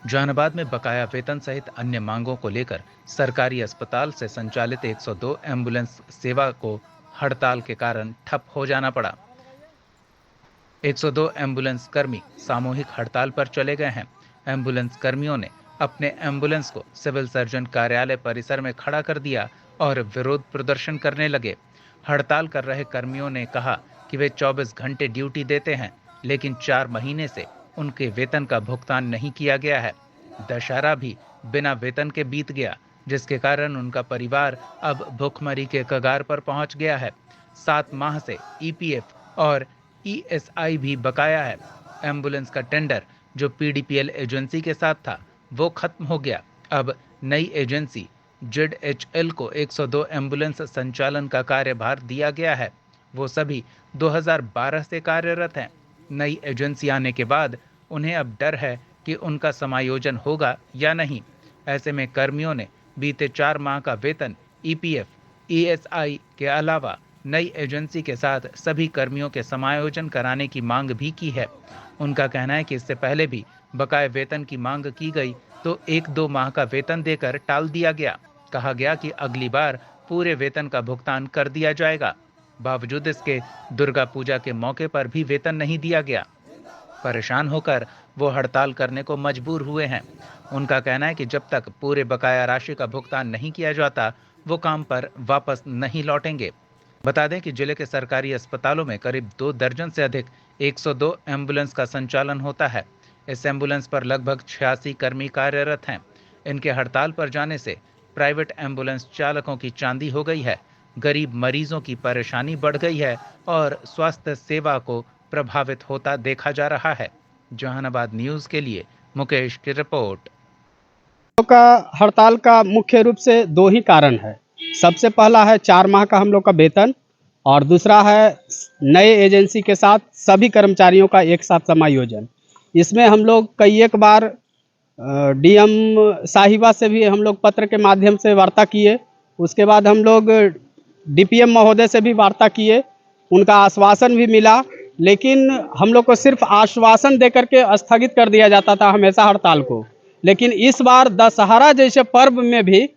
जहानाबाद में बकाया वेतन सहित अन्य मांगों को लेकर सरकारी अस्पताल से संचालित 102 एम्बुलेंस सेवा को हड़ताल के कारण ठप हो जाना पड़ा। 102 एम्बुलेंस कर्मी सामूहिक हड़ताल पर चले गए हैं। एम्बुलेंस कर्मियों ने अपने एम्बुलेंस को सिविल सर्जन कार्यालय परिसर में खड़ा कर दिया और विरोध प्रदर्शन करने लगे। हड़ताल कर रहे कर्मियों ने कहा कि वे 24 घंटे ड्यूटी देते हैं, लेकिन 4 महीने से उनके वेतन का भुगतान नहीं किया गया है। दशहरा भी बिना वेतन के बीत गया, जिसके कारण उनका परिवार अब भूखमरी के कगार पर पहुंच गया है। 7 माह से ईपीएफ और ईएसआई भी बकाया है। एम्बुलेंस का टेंडर जो पीडीपीएल एजेंसी के साथ था, वो खत्म हो गया। अब नई एजेंसी जेडएचएल को 102 एम्बुलेंस संचालन का कार्यभार दिया गया है। वो सभी 2012 से कार्यरत हैं। नई एजेंसी आने के बाद उन्हें अब डर है कि उनका समायोजन होगा या नहीं। ऐसे में कर्मियों ने बीते 4 माह का वेतन ईपीएफ, ईएसआई के अलावा नई एजेंसी के साथ सभी कर्मियों के समायोजन कराने की मांग भी की है। उनका कहना है कि इससे पहले भी बकाये वेतन की मांग की गई तो 1-2 माह का वेतन देकर टाल दिया गया। कहा गया कि अगली बार पूरे वेतन का भुगतान कर दिया जाएगा। बावजूद इसके दुर्गा पूजा के मौके पर भी वेतन नहीं दिया गया। परेशान होकर वो हड़ताल करने को मजबूर हुए हैं। उनका कहना है कि जब तक पूरे बकाया राशि का भुगतान नहीं किया जाता, वो काम पर वापस नहीं लौटेंगे। बता दें कि जिले के सरकारी अस्पतालों में करीब 2 दर्जन से अधिक 102 एम्बुलेंस का संचालन होता है। इस एम्बुलेंस पर लगभग 86 कर्मी कार्यरत हैं। इनके हड़ताल पर जाने से प्राइवेट एम्बुलेंस चालकों की चांदी हो गई है, गरीब मरीजों की परेशानी बढ़ गई है और स्वास्थ्य सेवा को प्रभावित होता देखा जा रहा है। जहानाबाद न्यूज के लिए मुकेश की रिपोर्ट। का हड़ताल का मुख्य रूप से दो ही कारण है। सबसे पहला है 4 माह का हम लोग का वेतन, और दूसरा है नए एजेंसी के साथ सभी कर्मचारियों का एक साथ समायोजन। इसमें हम लोग कई एक बार डीएम साहिबा से भी हम लोग पत्र के माध्यम से वार्ता किए। उसके बाद हम लोग डीपीएम महोदय से भी वार्ता किए, उनका आश्वासन भी मिला, लेकिन हम लोग को सिर्फ आश्वासन देकर के स्थगित कर दिया जाता था हमेशा हड़ताल को। लेकिन इस बार दशहरा जैसे पर्व में भी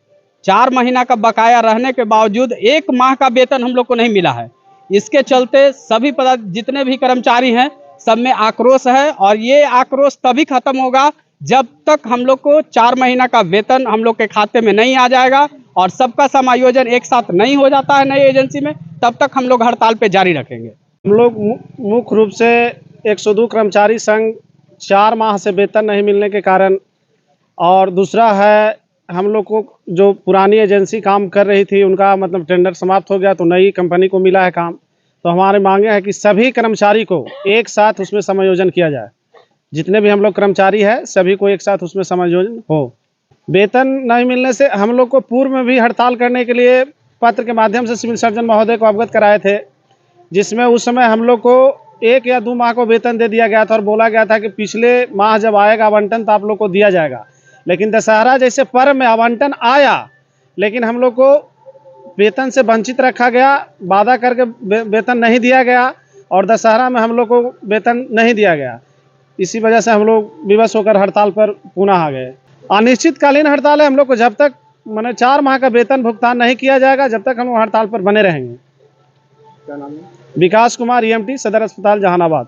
4 महीना का बकाया रहने के बावजूद 1 माह का वेतन हम लोग को नहीं मिला है। इसके चलते सभी जितने भी कर्मचारी हैं, सब में आक्रोश है, और ये आक्रोश तभी खत्म होगा जब तक हम लोग को 4 महीना का वेतन हम लोग के खाते में नहीं आ जाएगा और सबका समायोजन एक साथ नहीं हो जाता है नई एजेंसी में, तब तक हम लोग हड़ताल पे जारी रखेंगे। हम लोग मुख्य रूप से 102 कर्मचारी संघ 4 माह से वेतन नहीं मिलने के कारण, और दूसरा है हम लोग को जो पुरानी एजेंसी काम कर रही थी उनका मतलब टेंडर समाप्त हो गया तो नई कंपनी को मिला है काम। तो हमारी मांगे है कि सभी कर्मचारी को एक साथ उसमें समायोजन किया जाए। जितने भी हम लोग कर्मचारी हैं सभी को एक साथ उसमें समायोजन हो। वेतन नहीं मिलने से हम लोग को पूर्व में भी हड़ताल करने के लिए पत्र के माध्यम से सिविल सर्जन महोदय को अवगत कराए थे, जिसमें उस समय हम लोग को 1 या 2 माह को वेतन दे दिया गया था और बोला गया था कि पिछले माह जब आएगा आवंटन तो आप लोग को दिया जाएगा। लेकिन दशहरा जैसे पर्व में आवंटन आया, लेकिन हम लोग को वेतन से वंचित रखा गया, वादा करके वेतन नहीं दिया गया, और दशहरा में हम लोग को वेतन नहीं दिया गया। इसी वजह से हम लोग विवश होकर हड़ताल पर पुनः आ गए। अनिश्चितकालीन हड़ताल है हम लोग को, जब तक मैंने 4 माह का वेतन भुगतान नहीं किया जाएगा जब तक हम लोग हड़ताल पर बने रहेंगे। क्या नाम है? विकास कुमार, ईएमटी, सदर अस्पताल जहानाबाद।